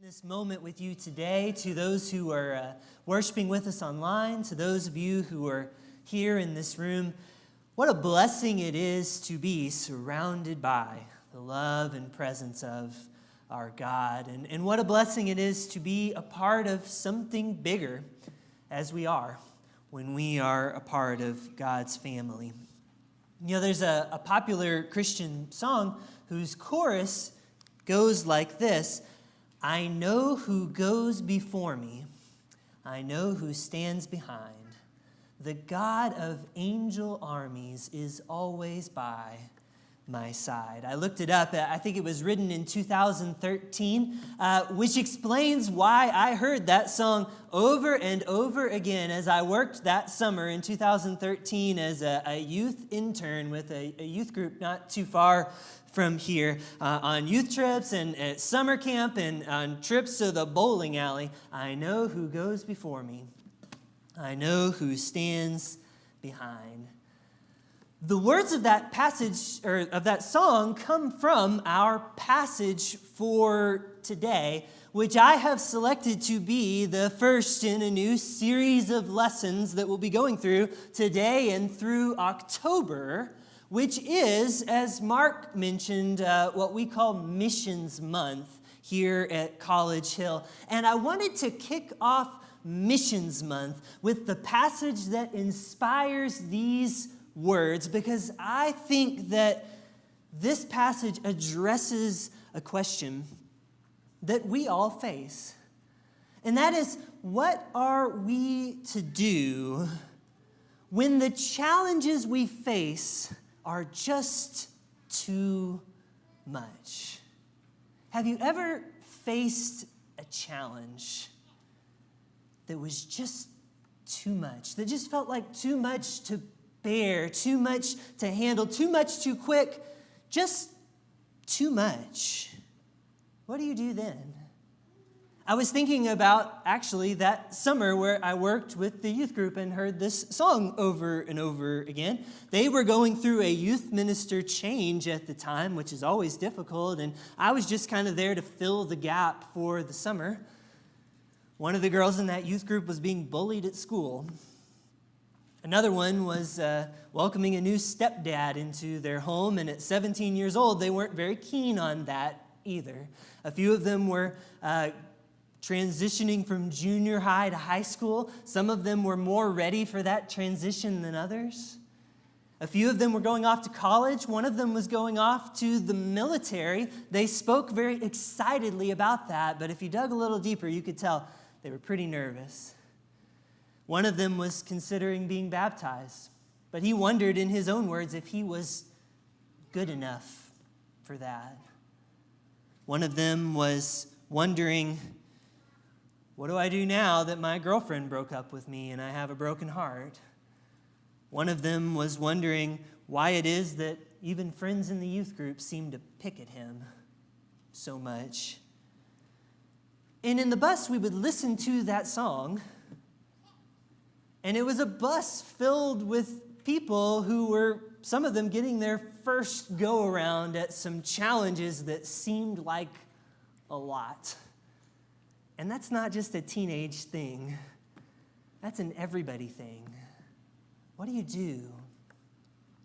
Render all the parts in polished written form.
This moment with you today, to those who are worshiping with us online, to those of you who are here in this room, what a blessing it is to be surrounded by the love and presence of our God. And what a blessing it is to be a part of something bigger as we are when we are a part of God's family. You know, there's a popular Christian song whose chorus goes like this: I know who goes before me. I know who stands behind. The God of angel armies is always by my side. I looked it up. I think it was written in 2013, which explains why I heard that song over and over again as I worked that summer in 2013 as a youth intern with a youth group not too far from here, on youth trips and at summer camp and on trips to the bowling alley. I know who goes before me. I know who stands behind. The words of that passage, or of that song, come from our passage for today, which I have selected to be the first in a new series of lessons that we'll be going through today and through October, which is, as Mark mentioned, what we call Missions Month here at College Hill. And I wanted to kick off Missions Month with the passage that inspires these words, because I think that this passage addresses a question that we all face. And that is, what are we to do when the challenges we face are just too much? Have you ever faced a challenge that was just too much, that just felt like too much to bear, too much to handle, too much too quick, just too much? What do you do then? I was thinking about actually that summer where I worked with the youth group and heard this song over and over again. They were going through a youth minister change at the time, which is always difficult, and I was just kind of there to fill the gap for the summer. One of the girls in that youth group was being bullied at school. Another one was welcoming a new stepdad into their home, and at 17 years old, they weren't very keen on that either. A few of them were transitioning from junior high to high school. Some of them were more ready for that transition than others. A few of them were going off to college. One of them was going off to the military. They spoke very excitedly about that, but if you dug a little deeper, you could tell they were pretty nervous. One of them was considering being baptized, but he wondered, in his own words, if he was good enough for that. One of them was wondering, what do I do now that my girlfriend broke up with me and I have a broken heart? One of them was wondering why it is that even friends in the youth group seem to pick at him so much. And in the bus, we would listen to that song, and it was a bus filled with people who were, some of them, getting their first go-around at some challenges that seemed like a lot. And that's not just a teenage thing. That's an everybody thing. What do you do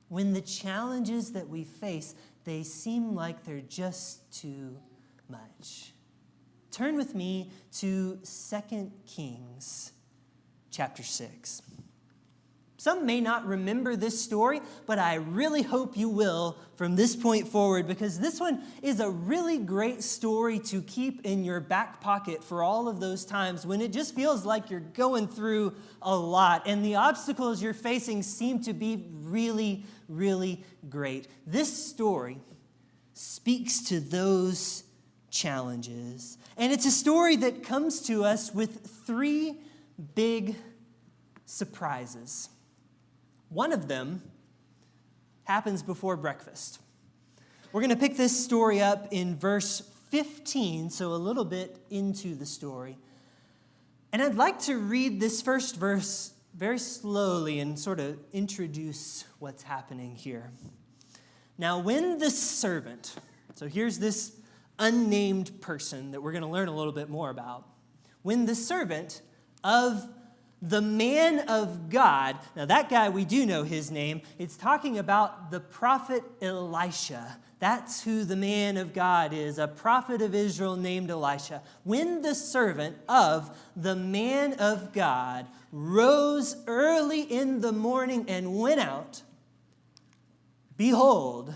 when the challenges that we face, they seem like they're just too much? Turn with me to 2 Kings chapter 6. Some may not remember this story, but I really hope you will from this point forward, because this one is a really great story to keep in your back pocket for all of those times when it just feels like you're going through a lot and the obstacles you're facing seem to be really, really great. This story speaks to those challenges, and it's a story that comes to us with 3 big surprises. One of them happens before breakfast. We're going to pick this story up in verse 15, so a little bit into the story. And I'd like to read this first verse very slowly and sort of introduce what's happening here. Now, when the servant, so here's this unnamed person that we're going to learn a little bit more about. When the servant of the man of God, now that guy, we do know his name. It's talking about the prophet Elisha. That's who the man of God is, a prophet of Israel named Elisha. When the servant of the man of God rose early in the morning and went out, behold,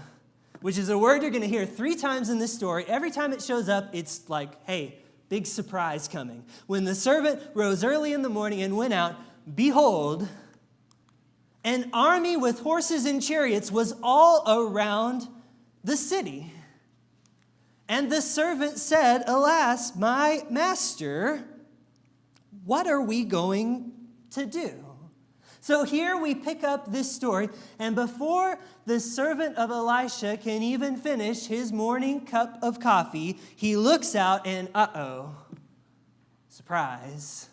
which is a word you're going to hear 3 times in this story. Every time it shows up, it's like, hey, big surprise coming. When the servant rose early in the morning and went out, behold, an army with horses and chariots was all around the city. And the servant said, alas, my master, what are we going to do? So here we pick up this story, and before the servant of Elisha can even finish his morning cup of coffee, he looks out and, surprise,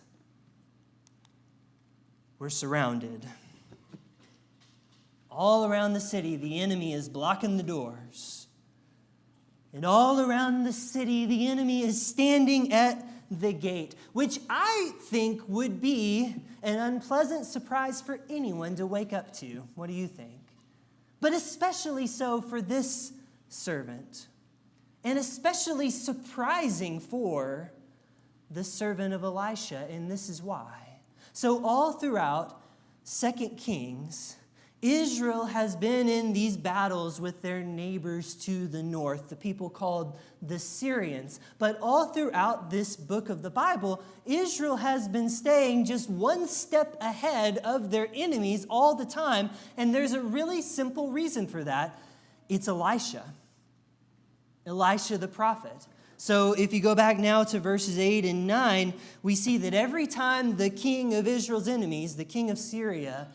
we're surrounded. All around the city, the enemy is blocking the doors. And all around the city, the enemy is standing at the gate, which I think would be an unpleasant surprise for anyone to wake up to. What do you think? But especially so for this servant, and especially surprising for the servant of Elisha, and this is why. So all throughout 2 Kings, Israel has been in these battles with their neighbors to the north, the people called the Syrians. But all throughout this book of the Bible, Israel has been staying just one step ahead of their enemies all the time. And there's a really simple reason for that. It's Elisha the prophet. So if you go back now to verses 8 and 9, we see that every time the king of Israel's enemies, the king of Syria,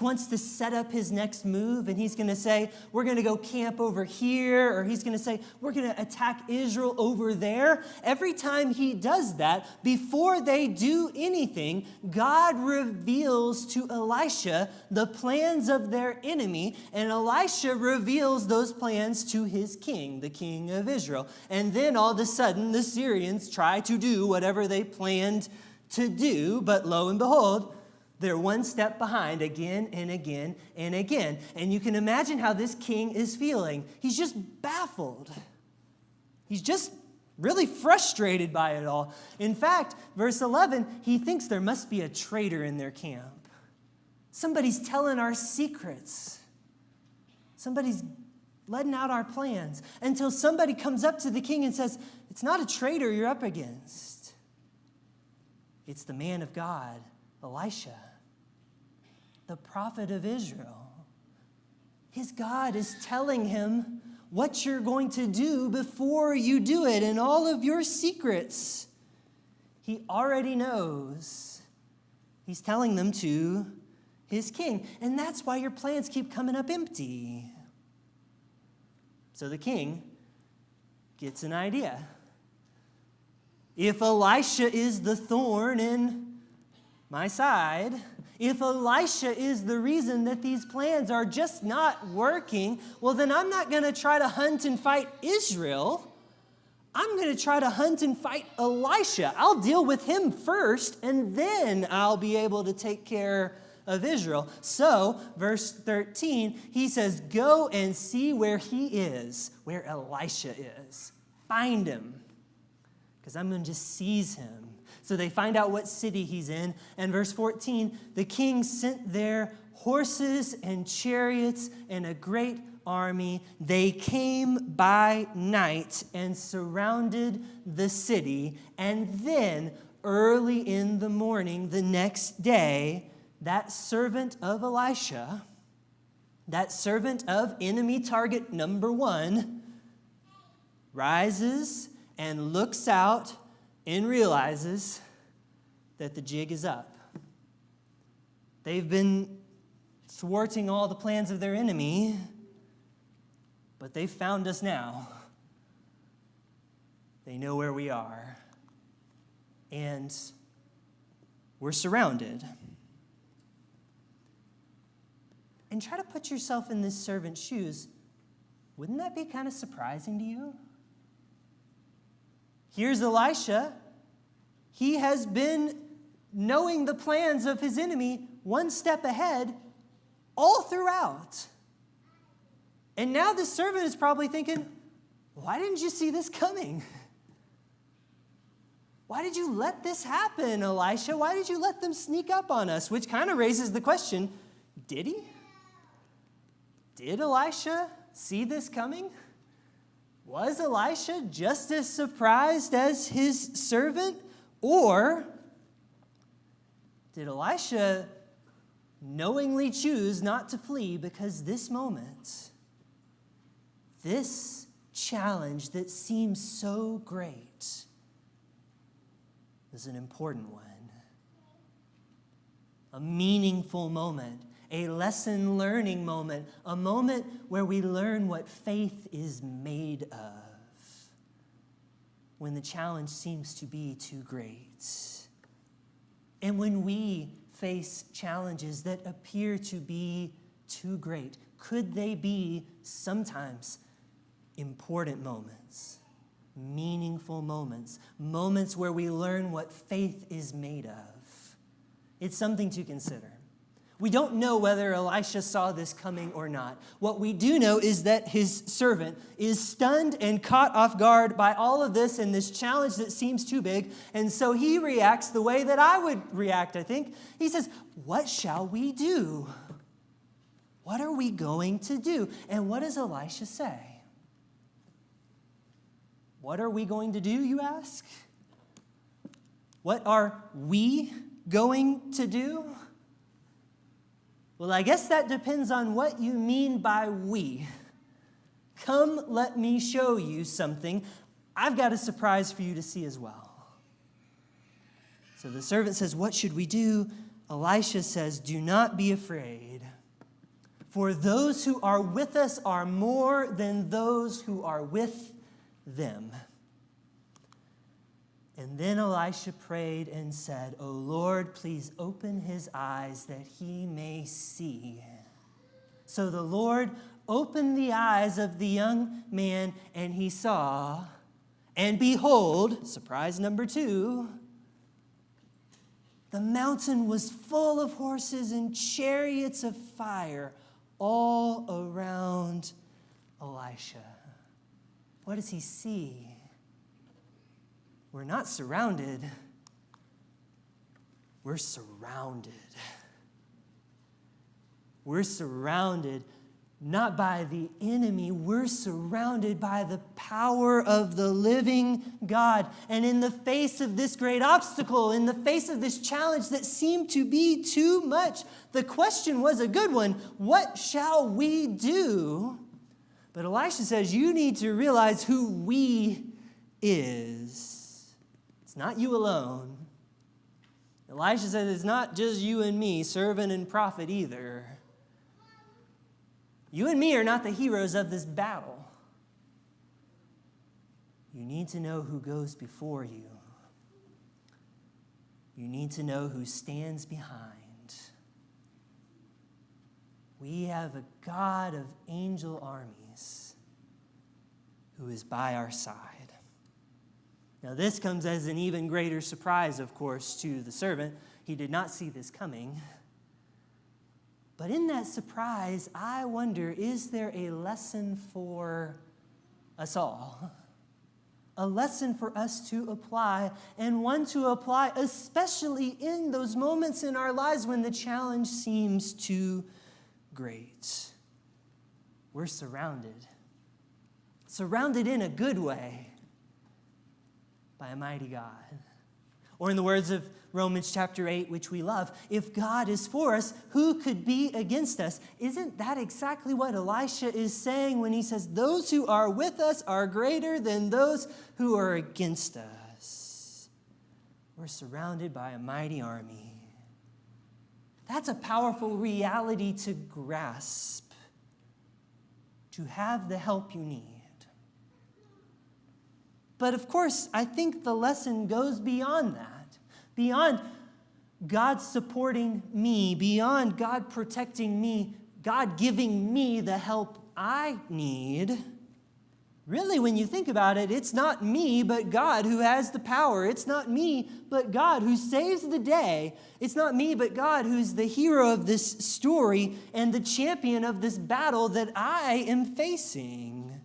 wants to set up his next move, and he's going to say, we're going to go camp over here, or he's going to say, we're going to attack Israel over there. Every time he does that, before they do anything, God reveals to Elisha the plans of their enemy, and Elisha reveals those plans to his king, the king of Israel. And then all of a sudden, the Syrians try to do whatever they planned to do, but lo and behold, they're one step behind again and again and again. And you can imagine how this king is feeling. He's just baffled. He's just really frustrated by it all. In fact, verse 11, he thinks there must be a traitor in their camp. Somebody's telling our secrets. Somebody's letting out our plans. Until somebody comes up to the king and says, it's not a traitor you're up against. It's the man of God, Elisha, the prophet of Israel. His God is telling him what you're going to do before you do it, and all of your secrets. He already knows. He's telling them to his king. And that's why your plans keep coming up empty. So the king gets an idea. If Elisha is the thorn in my side, if Elisha is the reason that these plans are just not working, well, then I'm not going to try to hunt and fight Israel. I'm going to try to hunt and fight Elisha. I'll deal with him first, and then I'll be able to take care of Israel. So, verse 13, he says, go and see where he is, where Elisha is. Find him, because I'm going to just seize him. So they find out what city he's in. And verse 14, the king sent there horses and chariots and a great army. They came by night and surrounded the city. And then early in the morning, the next day, that servant of Elisha, that servant of enemy target number 1, rises and looks out and realizes that the jig is up. They've been thwarting all the plans of their enemy, but they've found us now. They know where we are, and we're surrounded. And try to put yourself in this servant's shoes. Wouldn't that be kind of surprising to you? Here's Elisha. He has been knowing the plans of his enemy one step ahead all throughout. And now this servant is probably thinking, why didn't you see this coming? Why did you let this happen, Elisha? Why did you let them sneak up on us? Which kind of raises the question, did he? Did Elisha see this coming? Was Elisha just as surprised as his servant? Or did Elisha knowingly choose not to flee because this moment, this challenge that seems so great, is an important one, a meaningful moment, a lesson learning moment, a moment where we learn what faith is made of when the challenge seems to be too great. And when we face challenges that appear to be too great, could they be sometimes important moments? Meaningful moments, moments where we learn what faith is made of. It's something to consider. We don't know whether Elisha saw this coming or not. What we do know is that his servant is stunned and caught off guard by all of this and this challenge that seems too big, and so he reacts the way that I would react, I think. He says, "What shall we do? What are we going to do?" And what does Elisha say? What are we going to do, you ask? What are we going to do? Well, I guess that depends on what you mean by we. Come, let me show you something. I've got a surprise for you to see as well. So the servant says, "What should we do?" Elisha says, "Do not be afraid, for those who are with us are more than those who are with them." And then Elisha prayed and said, "O Lord, please open his eyes that he may see." So the Lord opened the eyes of the young man, and he saw, and behold, surprise number 2, the mountain was full of horses and chariots of fire all around Elisha. What does he see? We're not surrounded. We're surrounded. We're surrounded not by the enemy. We're surrounded by the power of the living God. And in the face of this great obstacle, in the face of this challenge that seemed to be too much, the question was a good one. What shall we do? But Elisha says, you need to realize who we is. It's not you alone. Elisha says it's not just you and me, servant and prophet either. You and me are not the heroes of this battle. You need to know who goes before you. You need to know who stands behind. We have a God of angel armies who is by our side. Now, this comes as an even greater surprise, of course, to the servant. He did not see this coming. But in that surprise, I wonder, is there a lesson for us all? A lesson for us to apply, and one to apply especially in those moments in our lives when the challenge seems too great. We're surrounded. Surrounded in a good way by a mighty God. Or in the words of Romans chapter 8, which we love, if God is for us, who could be against us? Isn't that exactly what Elisha is saying when he says, those who are with us are greater than those who are against us? We're surrounded by a mighty army. That's a powerful reality to grasp, to have the help you need. But of course, I think the lesson goes beyond that. Beyond God supporting me, beyond God protecting me, God giving me the help I need. Really, when you think about it, it's not me, but God who has the power. It's not me, but God who saves the day. It's not me, but God who's the hero of this story and the champion of this battle that I am facing.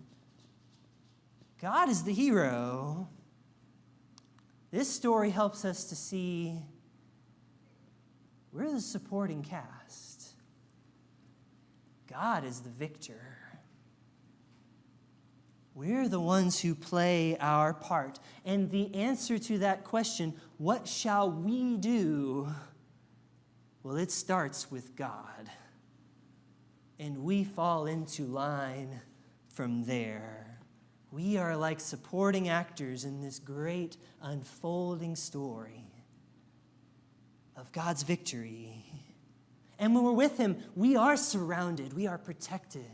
God is the hero. This story helps us to see we're the supporting cast. God is the victor. We're the ones who play our part. And the answer to that question, what shall we do? Well, it starts with God. And we fall into line from there. We are like supporting actors in this great unfolding story of God's victory. And when we're with him, we are surrounded. We are protected.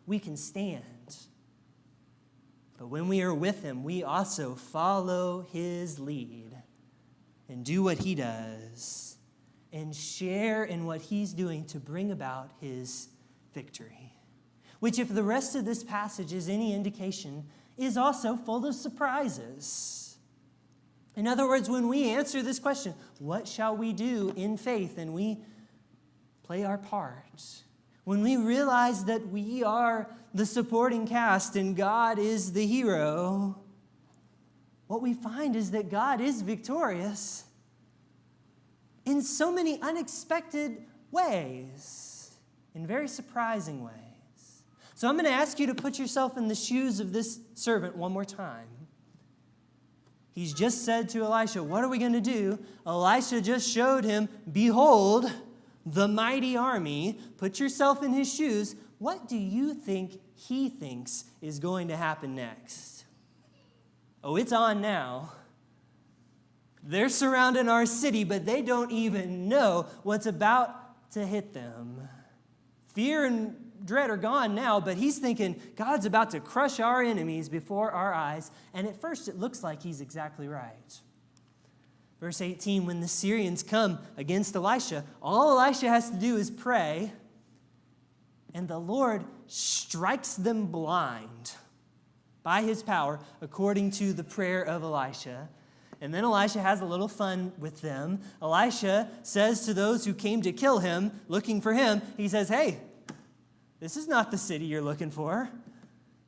We can stand. But when we are with him, we also follow his lead and do what he does and share in what he's doing to bring about his victory. Which, if the rest of this passage is any indication, is also full of surprises. In other words, when we answer this question, what shall we do in faith, and we play our part, when we realize that we are the supporting cast and God is the hero, what we find is that God is victorious in so many unexpected ways, in very surprising ways. So I'm going to ask you to put yourself in the shoes of this servant one more time. He's just said to Elisha, what are we going to do? Elisha just showed him, behold, the mighty army. Put yourself in his shoes. What do you think he thinks is going to happen next? Oh, it's on now. They're surrounding our city, but they don't even know what's about to hit them. Fear and dread are gone now, but he's thinking God's about to crush our enemies before our eyes. And at first it looks like he's exactly right. Verse 18, when the Syrians come against Elisha, all Elisha has to do is pray, and the Lord strikes them blind by his power according to the prayer of Elisha. And then Elisha has a little fun with them. Elisha says to those who came to kill him, looking for him, he says, hey, this is not the city you're looking for.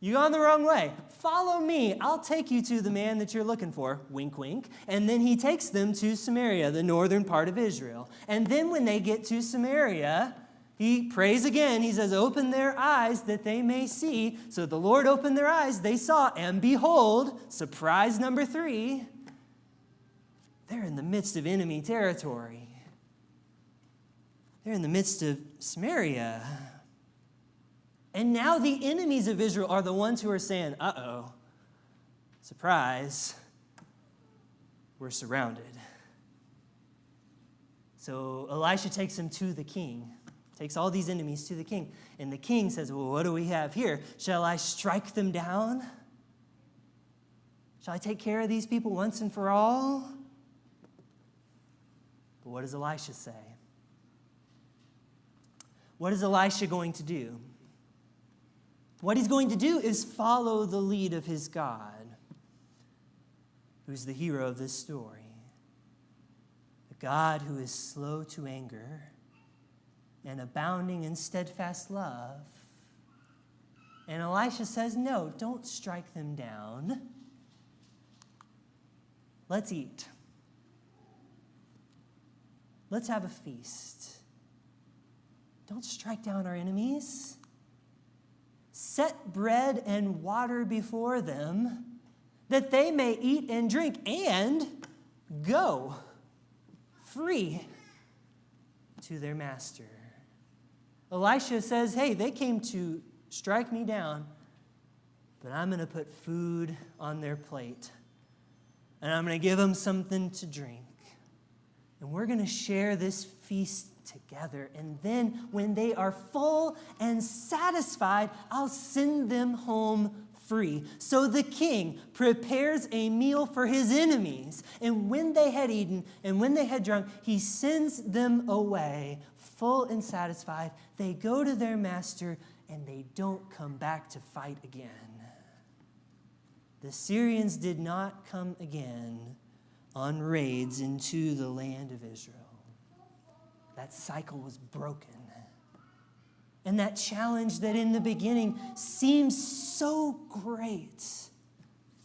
You gone the wrong way. Follow me. I'll take you to the man that you're looking for. Wink, wink. And then he takes them to Samaria, the northern part of Israel. And then when they get to Samaria, he prays again. He says, open their eyes that they may see. So the Lord opened their eyes. They saw, and behold, surprise number 3, they're in the midst of enemy territory. They're in the midst of Samaria. And now the enemies of Israel are the ones who are saying, uh-oh, surprise, we're surrounded. So Elisha takes them to the king, takes all these enemies to the king. And the king says, well, what do we have here? Shall I strike them down? Shall I take care of these people once and for all? But what does Elisha say? What is Elisha going to do? What he's going to do is follow the lead of his God, who's the hero of this story. The God who is slow to anger and abounding in steadfast love. And Elisha says, no, don't strike them down. Let's eat. Let's have a feast. Don't strike down our enemies. Set bread and water before them, that they may eat and drink and go free to their master. Elisha says, hey, they came to strike me down, but I'm going to put food on their plate, and I'm going to give them something to drink. And we're going to share this feast together. And then when they are full and satisfied, I'll send them home free. So the king prepares a meal for his enemies. And when they had eaten and when they had drunk, he sends them away full and satisfied. They go to their master and they don't come back to fight again. the Syrians did not come again on raids into the land of Israel. That cycle was broken. And that challenge that in the beginning seems so great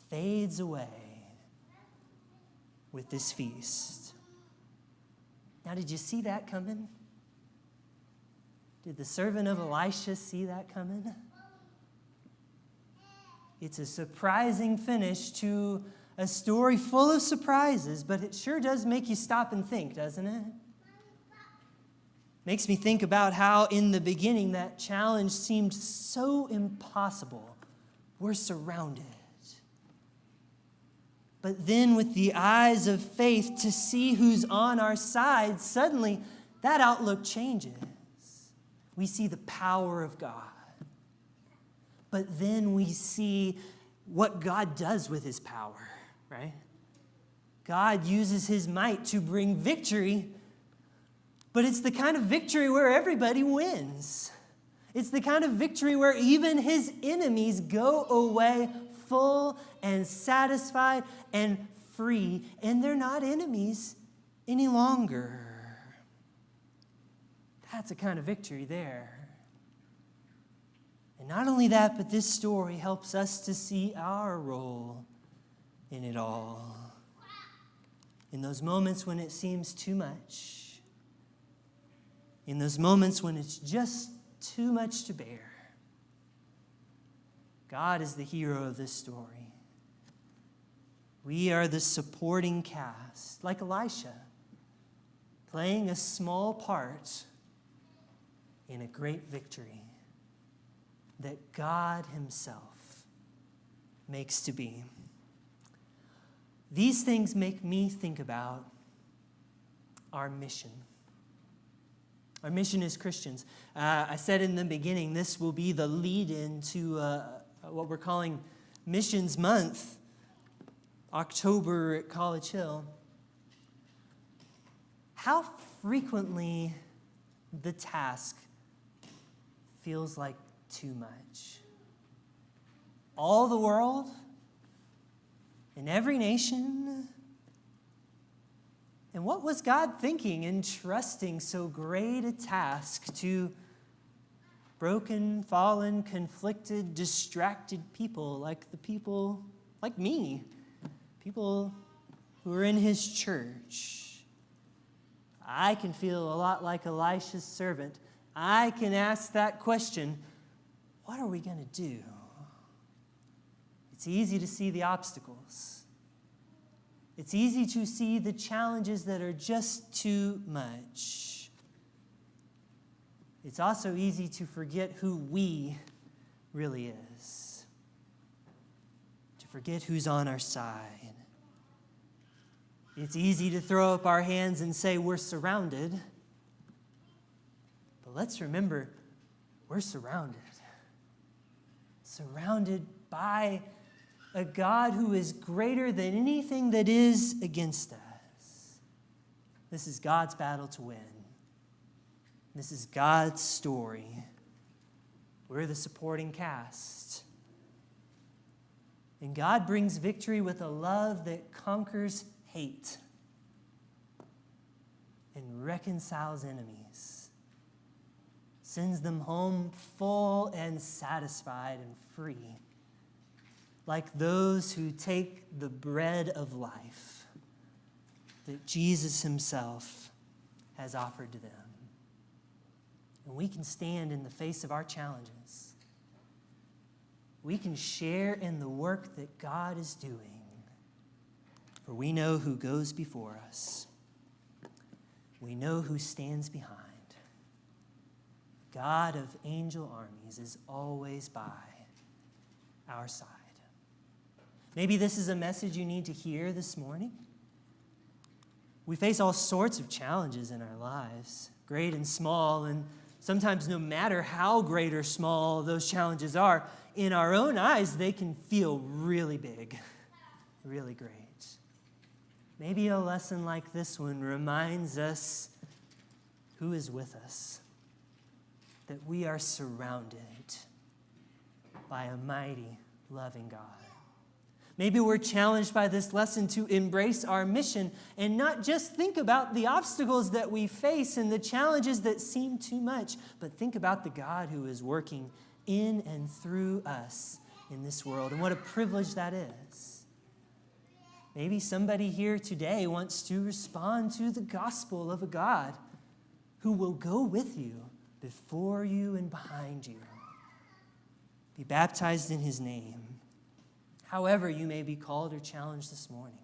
fades away with this feast. Now, did you see that coming? Did the servant of Elisha see that coming? It's a surprising finish to a story full of surprises, but it sure does make you stop and think, doesn't it? Makes me think about how in the beginning that challenge seemed so impossible. We're surrounded. But then with the eyes of faith to see who's on our side, suddenly that outlook changes. We see the power of God. But then we see what God does with his power, right? God uses his might to bring victory, but it's the kind of victory where everybody wins. It's the kind of victory where even his enemies go away full and satisfied and free, and they're not enemies any longer. That's a kind of victory there. And not only that, but this story helps us to see our role in it all. In those moments when it seems too much. In those moments when it's just too much to bear. God is the hero of this story. We are the supporting cast, like Elisha, playing a small part in a great victory that God himself makes to be. These things make me think about our mission. Our mission as Christians. I said in the beginning, this will be the lead-in to what we're calling Missions Month, October at College Hill. How frequently the task feels like too much. All the world, in every nation. And what was God thinking in trusting so great a task to broken, fallen, conflicted, distracted people like the people like me, people who are in his church? I can feel a lot like Elisha's servant. I can ask that question, what are we going to do? It's easy to see the obstacles. It's easy to see the challenges that are just too much. It's also easy to forget who we really is. To forget who's on our side. It's easy to throw up our hands and say we're surrounded. But let's remember, we're surrounded. Surrounded by a God who is greater than anything that is against us. This is God's battle to win. This is God's story. We're the supporting cast. And God brings victory with a love that conquers hate and reconciles enemies. Sends them home full and satisfied and free. Like those who take the bread of life that Jesus himself has offered to them. And we can stand in the face of our challenges. We can share in the work that God is doing. For we know who goes before us. We know who stands behind. God of angel armies is always by our side. Maybe this is a message you need to hear this morning. We face all sorts of challenges in our lives, great and small, and sometimes no matter how great or small those challenges are, in our own eyes, they can feel really big, really great. Maybe a lesson like this one reminds us who is with us, that we are surrounded by a mighty, loving God. Maybe we're challenged by this lesson to embrace our mission and not just think about the obstacles that we face and the challenges that seem too much, but think about the God who is working in and through us in this world, and what a privilege that is. Maybe somebody here today wants to respond to the gospel of a God who will go with you, before you and behind you. Be baptized in his name. However you may be called or challenged this morning,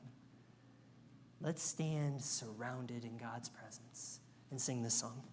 let's stand surrounded in God's presence and sing this song.